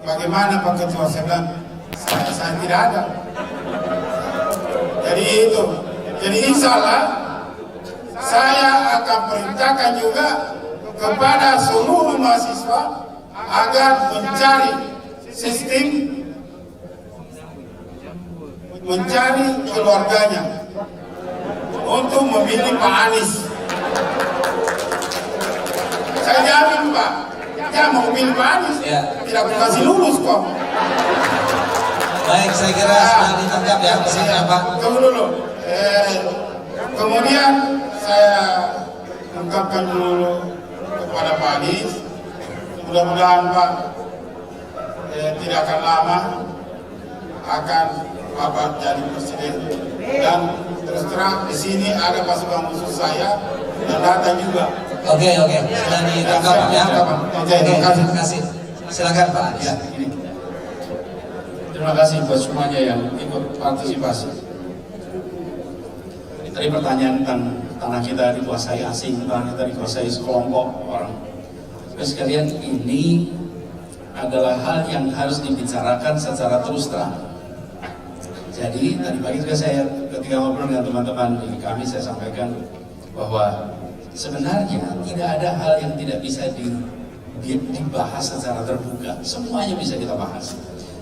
bagaimana Pak Ketua, saya bilang, saya tidak ada. Jadi itu, jadi insya Allah saya akan perintahkan juga kepada seluruh mahasiswa agar mencari sistem, mencari keluarganya untuk memilih Pak Anies. Saya jamin Pak, dia mau memilih Pak Anies, tidak kasih lulus kok. Baik, saya kira sudah ditangkap ya pesannya Pak. Tunggu dulu. Kemudian saya ungkapkan dulu kepada Pak Anies, mudah-mudahan Pak tidak akan lama akan Bapak jadi presiden. Dan terus terang di sini ada pasukan khusus saya dan datang juga. Oke, sudah ditangkap ya. Oke, terima kasih. Silakan Pak Anies. Ya, ini. Terima kasih buat semuanya yang ikut partisipasi. Tadi pertanyaan tentang tanah kita dikuasai asing, tanah kita dikuasai sekelompok orang. Terus sekalian, ini adalah hal yang harus dibicarakan secara terus terang. Jadi tadi pagi juga saya ketika ngobrol dengan teman-teman di kami, saya sampaikan bahwa sebenarnya tidak ada hal yang tidak bisa dibahas secara terbuka. Semuanya bisa kita bahas.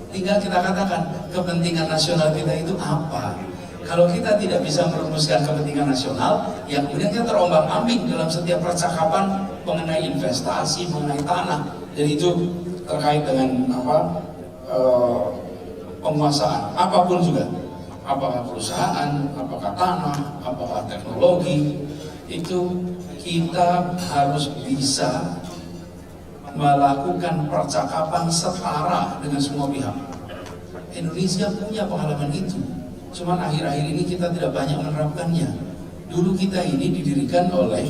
Tinggal kita katakan kepentingan nasional kita itu apa. Kalau kita tidak bisa merumuskan kepentingan nasional, yang kemudian kita terombang-ambing dalam setiap percakapan mengenai investasi, mengenai tanah, dan itu terkait dengan penguasaan, apapun juga, apakah perusahaan, apakah tanah, apakah teknologi, itu kita harus bisa melakukan percakapan setara dengan semua pihak. Indonesia punya pengalaman itu, cuman akhir-akhir ini kita tidak banyak menerapkannya. Dulu kita ini didirikan oleh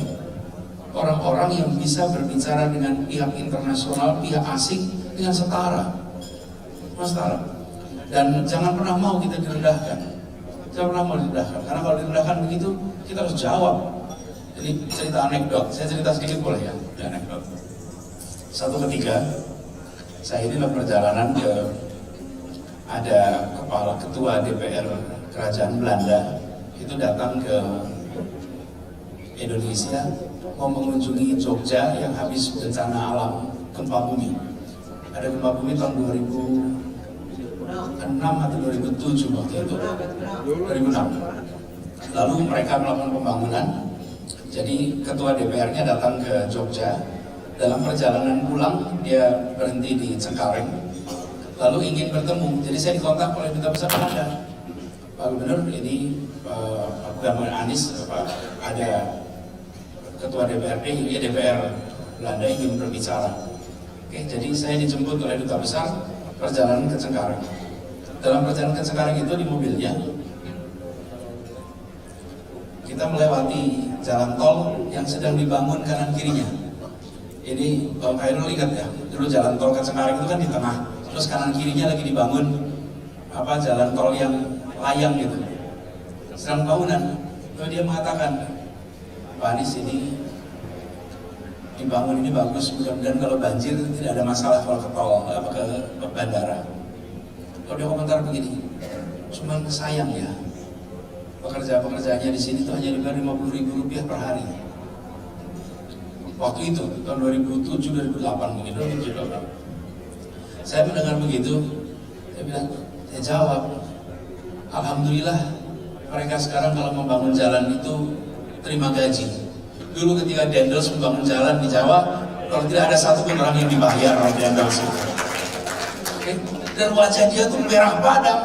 orang-orang yang bisa berbicara dengan pihak internasional, pihak asing dengan setara. Dan jangan pernah mau kita direndahkan. Jangan pernah mau direndahkan, karena kalau direndahkan begitu, kita harus jawab. Jadi cerita anekdot, saya cerita sedikit boleh ya, anekdot. Satu ketika, saya ini dalam perjalanan ada kepala ketua DPR Kerajaan Belanda, itu datang ke Indonesia, mau mengunjungi Jogja yang habis bencana alam gempa bumi. Ada gempa bumi tahun 2006 atau 2007 waktu itu, 2006. Lalu mereka melakukan pembangunan, jadi ketua DPR-nya datang ke Jogja. Dalam perjalanan pulang, dia berhenti di Cengkareng, lalu ingin bertemu. Jadi saya dikontak oleh Duta Besar Belanda, Pak Gubernur, ini Pak Gubernur Anies, ada ketua DPRD, DPR Belanda ingin berbicara. Oke, jadi saya dijemput oleh Duta Besar, perjalanan ke Cengkareng. Dalam perjalanan ke Cengkareng itu di mobilnya, kita melewati jalan tol yang sedang dibangun kanan kirinya. Ini Bang Khairul ingat ya, dulu jalan tol ke Cengkareng itu kan di tengah, terus kanan kirinya lagi dibangun jalan tol yang layang gitu, sedang bangunan. Lalu dia mengatakan, Pak Anies, ini dibangun ini bagus, mudah-mudahan kalau banjir tidak ada masalah kalau ke tol, ke bandara. Kalau dia komentar begini, cuman sayang ya, pekerja-pekerjanya di sini tuh hanya dibayar Rp50.000 per hari. Waktu itu tahun 2007-2008 mungkin. Saya mendengar begitu, saya bilang, saya jawab, alhamdulillah mereka sekarang kalau membangun jalan itu terima gaji. Dulu ketika Dendels membangun jalan di Jawa, kalau tidak ada satu pun orang yang dibayar oleh Dendels. Dan wajah dia tuh merah padam,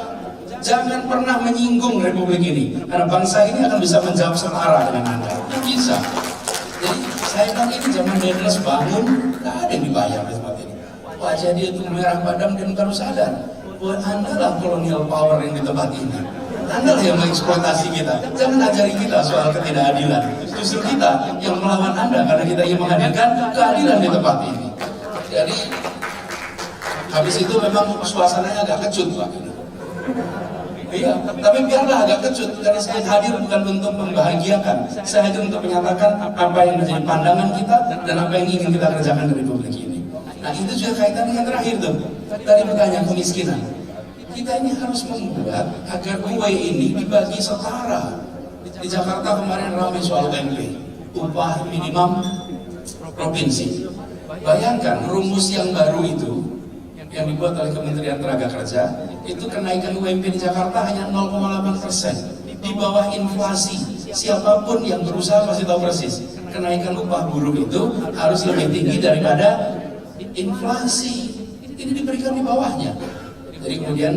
jangan pernah menyinggung Republik ini, karena bangsa ini akan bisa menjawab setara dengan Anda. Bisa. Jadi saya bilang ini zaman Denles bangun, nggak ada yang dibayar di tempat ini. Wajah dia itu merah padam dan baru sadar bahwa Anda lah kolonial power yang di tempat ini. Anda lah yang mengeksploitasi kita. Jangan ajari kita soal ketidakadilan. Justru kita yang melawan Anda karena kita ingin menghadirkan keadilan di tempat ini. Jadi habis itu memang suasananya agak kecut, Pak. Iya, tapi biarlah agak kecut, karena saya hadir bukan untuk membahagiakan. Saya hadir untuk menyatakan apa yang menjadi pandangan kita dan apa yang ingin kita kerjakan di Republik ini. Nah, itu juga kaitan dengan terakhir tuh. Tadi pertanyaan kemiskinan. Kita ini harus membuat agar UMP ini dibagi setara. Di Jakarta kemarin ramai soal UMP, upah minimum provinsi. Bayangkan rumus yang baru itu yang dibuat oleh Kementerian Tenaga Kerja, itu kenaikan UMP di Jakarta hanya 0,8%, di bawah inflasi. Siapapun yang berusaha pasti tahu persis, kenaikan upah buruh itu harus lebih tinggi daripada inflasi. Ini diberikan di bawahnya. Jadi kemudian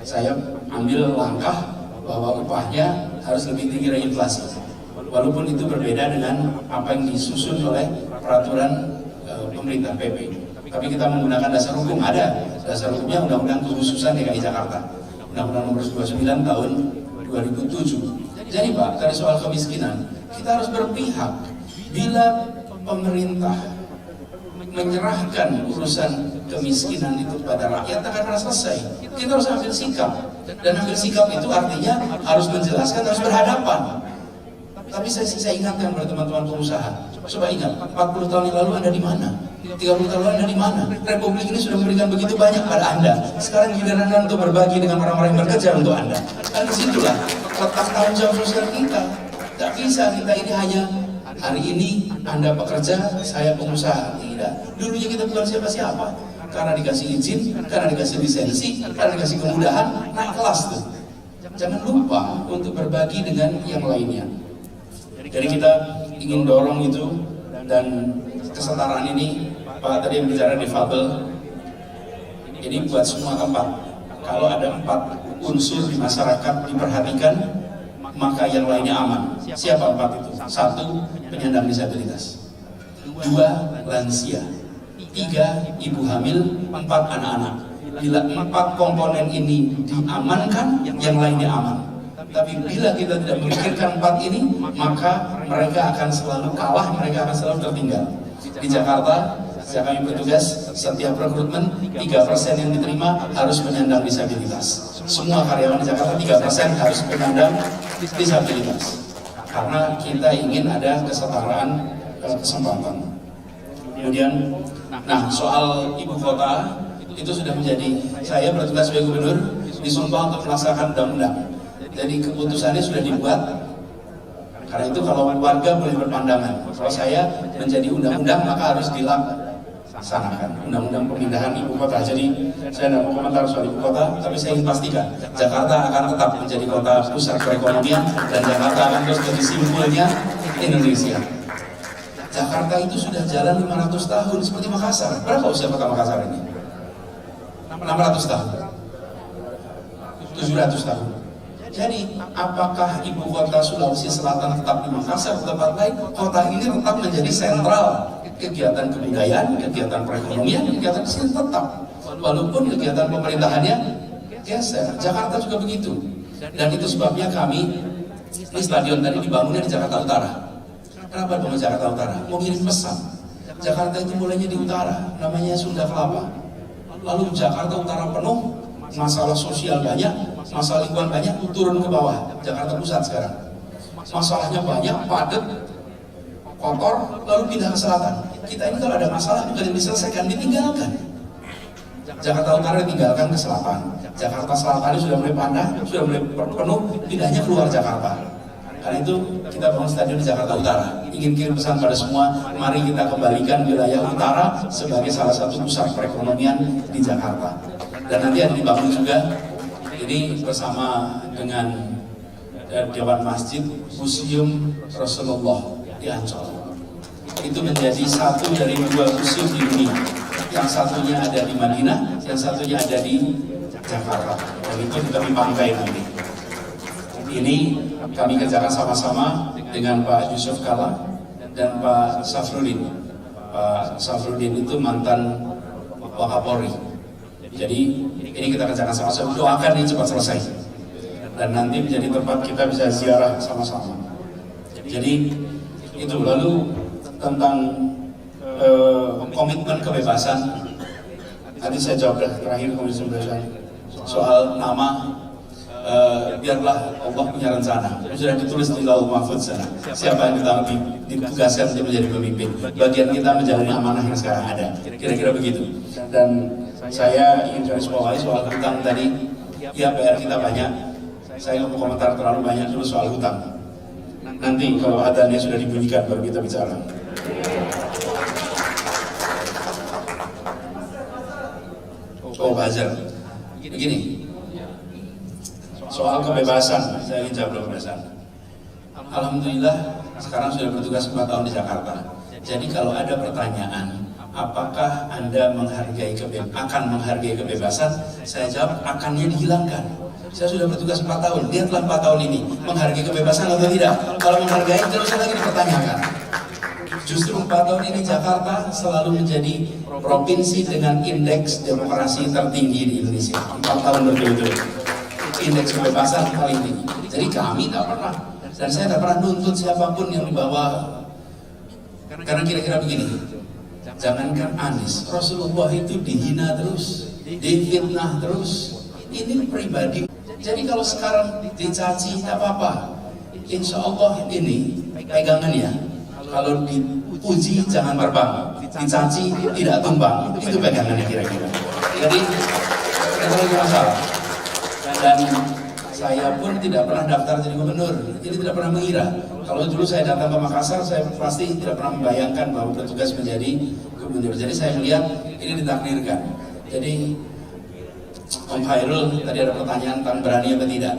saya ambil langkah bahwa upahnya harus lebih tinggi dari inflasi, walaupun itu berbeda dengan apa yang disusun oleh peraturan pemerintah PP. Tapi kita menggunakan dasar hukum, ada dasar hukumnya Undang-Undang Kekhususan DKI Jakarta, Undang-Undang Nomor 29 tahun 2007. Jadi Pak, dari soal kemiskinan, kita harus berpihak. Bila pemerintah menyerahkan urusan kemiskinan itu kepada rakyat, akan pernah selesai. Kita harus ambil sikap, dan ambil sikap itu artinya harus menjelaskan, harus berhadapan. Tapi saya ingatkan kepada teman-teman pengusaha, coba ingat, 40 tahun yang lalu Anda di mana? 30 tahun lalu Anda di mana? Republik ini sudah memberikan begitu banyak pada Anda. Sekarang giliran Anda untuk berbagi dengan orang-orang yang bekerja untuk Anda. Dan disitulah letak tanggung jawab sosial kita. Tidak bisa kita ini hanya hari ini Anda pekerja, saya pengusaha. Tidak. Dulunya kita bukan siapa-siapa. Karena dikasih izin, karena dikasih lisensi, karena dikasih kemudahan, naik kelas tuh. Jangan lupa untuk berbagi dengan yang lainnya. Jadi kita ingin dorong itu, dan kesetaraan ini, Pak tadi yang bicara difabel, ini buat semua tempat. Kalau ada 4 unsur di masyarakat diperhatikan, maka yang lainnya aman. Siapa 4 itu? 1, penyandang disabilitas. 2, lansia. 3, ibu hamil. 4, anak-anak. Bila 4 komponen ini diamankan, yang lainnya aman. Tapi bila kita tidak memikirkan 4 ini, maka mereka akan selalu kalah, mereka akan selalu tertinggal. Di Jakarta, sejak kami bertugas, setiap rekrutmen 3% yang diterima harus penyandang disabilitas. Semua karyawan di Jakarta 3% harus penyandang disabilitas. Karena kita ingin ada kesetaraan kesempatan. Kemudian, nah soal ibu kota itu sudah menjadi, saya bertugas sebagai gubernur disumpah untuk melaksanakan undang-undang. Jadi keputusannya sudah dibuat. Karena itu kalau warga boleh berpandangan, kalau saya menjadi undang-undang maka harus dilaksanakan undang-undang pemindahan ibu kota. Jadi saya tidak mau komentar soal ibu kota, tapi saya ingin pastikan Jakarta akan tetap menjadi kota pusat perekonomian, dan Jakarta akan terus jadi simbolnya Indonesia. Jakarta itu sudah jalan 500 tahun seperti Makassar. Berapa usia kota Makassar ini? 600 tahun, 700 tahun. Jadi, apakah ibu kota Sulawesi Selatan tetap di Makassar atau tempat lain? Kota ini tetap menjadi sentral kegiatan kebudayaan, kegiatan perekonomian, kegiatan kesehatan tetap. Walaupun kegiatan pemerintahannya geser. Jakarta juga begitu. Dan itu sebabnya kami, ini stadion tadi dibangunnya di Jakarta Utara. Kenapa bangun Jakarta Utara? Mau kirim pesan. Jakarta itu mulainya di utara, namanya Sunda Kelapa. Lalu Jakarta Utara penuh, masalah sosial banyak, masalah lingkungan banyak, turun ke bawah, Jakarta Pusat sekarang. Masalahnya banyak, padat, kotor, lalu pindah ke selatan. Kita ini kalau ada masalah bukan yang diselesaikan, ditinggalkan. Jakarta Utara ditinggalkan ke selatan. Jakarta Selatan sudah mulai padat, sudah mulai penuh, pindahnya keluar Jakarta. Karena itu kita bangun stadion di Jakarta Utara. Ingin kirim pesan pada semua, mari kita kembalikan wilayah utara sebagai salah satu pusat perekonomian di Jakarta. Dan nanti ada dibangun juga ini bersama dengan Dewan Masjid Museum Rasulullah di Ancol. Itu menjadi satu dari 2 museum di dunia. Yang satunya ada di Madinah, yang satunya ada di Jakarta, dan itu kami banggai nanti. Ini kami kerjakan sama-sama dengan Pak Yusuf Kalla dan Pak Safrudin. Pak Safrudin itu mantan Wakapolri. Jadi ini kita kerjakan sama-sama, doakan ini cepat selesai. Dan nanti menjadi tempat kita bisa ziarah sama-sama. Jadi itu. Lalu tentang komitmen kebebasan, tadi saya jawab terakhir komitmen kebebasan. Soal nama, biarlah Allah punya rencana. Sudah ditulis di Lauhul Mahfuz sana. Siapa yang kita ditugaskan untuk menjadi pemimpin. Bagian kita menjalani amanah yang sekarang ada. Kira-kira begitu. Dan saya ingin garis bawahi soal hutang tadi. Ya, PR kita banyak. Saya nggak mau komentar terlalu banyak dulu soal hutang. Nanti kalau adanya sudah dibunyikan baru kita bicara. Oh, buzzer. Begini, soal kebebasan, saya ingin jawab kebebasan. Alhamdulillah, sekarang sudah bertugas 4 tahun di Jakarta. Jadi kalau ada pertanyaan, apakah Anda akan menghargai kebebasan? Saya jawab, akannya dihilangkan. Saya sudah bertugas 4 tahun, lihatlah 4 tahun ini, menghargai kebebasan atau tidak? Kalau menghargai, terus lagi dipertanyakan. Justru 4 tahun ini Jakarta selalu menjadi provinsi dengan indeks demokrasi tertinggi di Indonesia. 4 tahun berturut-turut. Indeks kebebasan paling tinggi. Jadi kami tidak pernah, dan saya tidak pernah nuntut siapapun yang dibawa. Karena kira-kira begini, jangankan Anies, Rasulullah itu dihina terus, difitnah terus. Ini pribadi. Jadi kalau sekarang dicaci tidak apa-apa. Insya Allah ini pegangannya. Kalau dipuji jangan terbang, dicaci tidak tumbang. Itu pegangannya kira-kira. Jadi itu lagi masalah. Dan saya pun tidak pernah daftar jadi gubernur. Jadi tidak pernah mengira. Kalau dulu saya datang ke Makassar, saya pasti tidak pernah membayangkan bahwa bertugas menjadi gubernur. Jadi saya melihat ini ditakdirkan. Jadi Om Khairul tadi ada pertanyaan tentang berani atau tidak.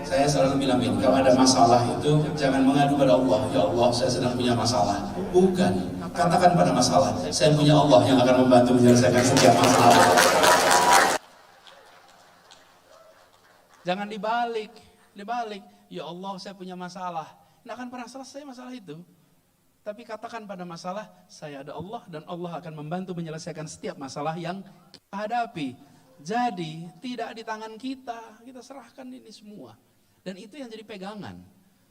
Saya selalu bilang ini, kalau ada masalah itu jangan mengadu pada Allah. Ya Allah, saya sedang punya masalah. Bukan, katakan pada masalah, saya punya Allah yang akan membantu menyelesaikan setiap masalah. Jangan dibalik. Ya Allah, saya punya masalah. Nggak akan pernah selesai masalah itu. Tapi katakan pada masalah, saya ada Allah dan Allah akan membantu menyelesaikan setiap masalah yang kita hadapi. Jadi tidak di tangan kita serahkan ini semua. Dan itu yang jadi pegangan.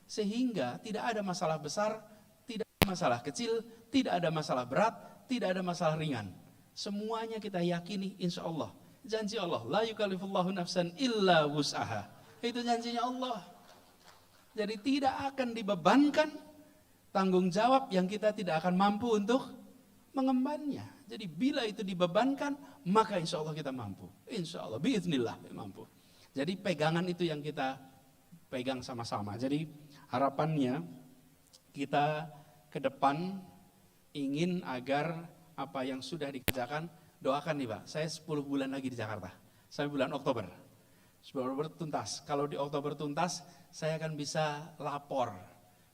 Sehingga tidak ada masalah besar, tidak ada masalah kecil, tidak ada masalah berat, tidak ada masalah ringan. Semuanya kita yakini insya Allah. Janji Allah, la yukallifullahu nafsan illa wus'aha. Itu janjinya Allah. Jadi tidak akan dibebankan tanggung jawab yang kita tidak akan mampu untuk mengembannya. Jadi bila itu dibebankan, maka insya Allah kita mampu. Insya Allah, biiznillah mampu. Jadi pegangan itu yang kita pegang sama-sama. Jadi harapannya kita ke depan ingin agar apa yang sudah dikerjakan, doakan nih Pak, saya 10 bulan lagi di Jakarta. Sampai bulan Oktober. 10 Oktober tuntas. Kalau di Oktober tuntas, saya akan bisa lapor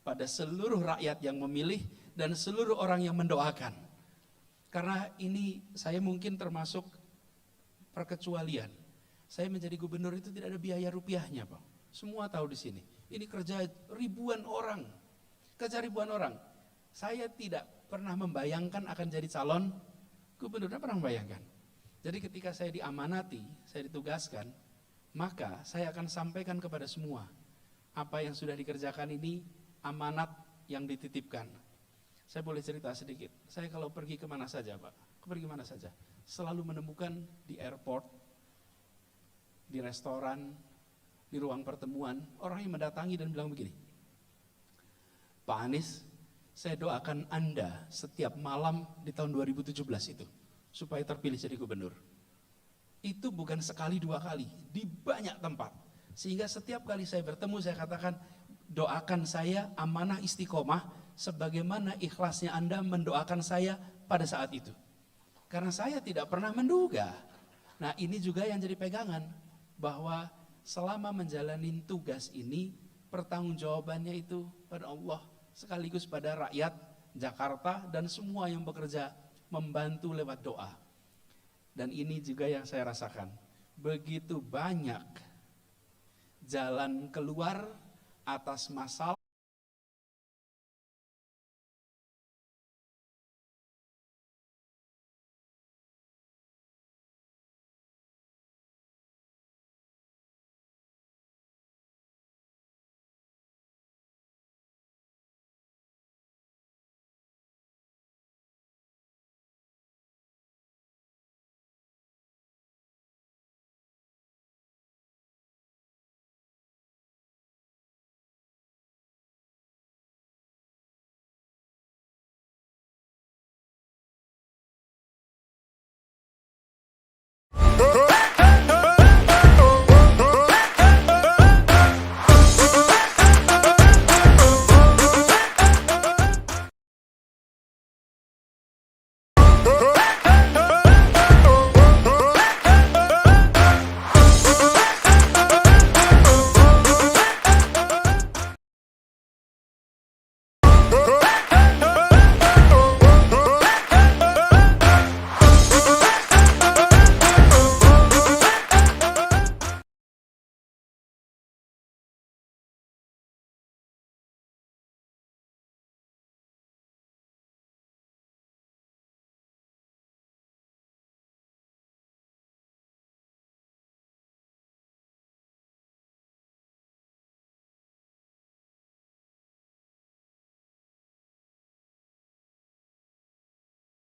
pada seluruh rakyat yang memilih dan seluruh orang yang mendoakan. Karena ini saya mungkin termasuk perkecualian. Saya menjadi gubernur itu tidak ada biaya rupiahnya, Pak. Semua tahu di sini. Ini kerja ribuan orang. Kerja ribuan orang. Saya tidak pernah membayangkan akan jadi calon gubernur, tidak pernah membayangkan. Jadi ketika saya diamanati, saya ditugaskan, maka saya akan sampaikan kepada semua apa yang sudah dikerjakan ini amanat yang dititipkan. Saya boleh cerita sedikit. Saya kalau pergi kemana saja, Pak, pergi mana saja, selalu menemukan di airport, di restoran, di ruang pertemuan, orang yang mendatangi dan bilang begini, Pak Anies, saya doakan Anda setiap malam di tahun 2017 itu, supaya terpilih jadi gubernur. Itu bukan sekali dua kali, di banyak tempat. Sehingga setiap kali saya bertemu, saya katakan, doakan saya amanah istiqomah, sebagaimana ikhlasnya Anda mendoakan saya pada saat itu. Karena saya tidak pernah menduga. Nah ini juga yang jadi pegangan, bahwa selama menjalani tugas ini, pertanggungjawabannya itu pada Allah, sekaligus pada rakyat Jakarta dan semua yang bekerja membantu lewat doa. Dan ini juga yang saya rasakan. begitu banyak jalan keluar atas masalah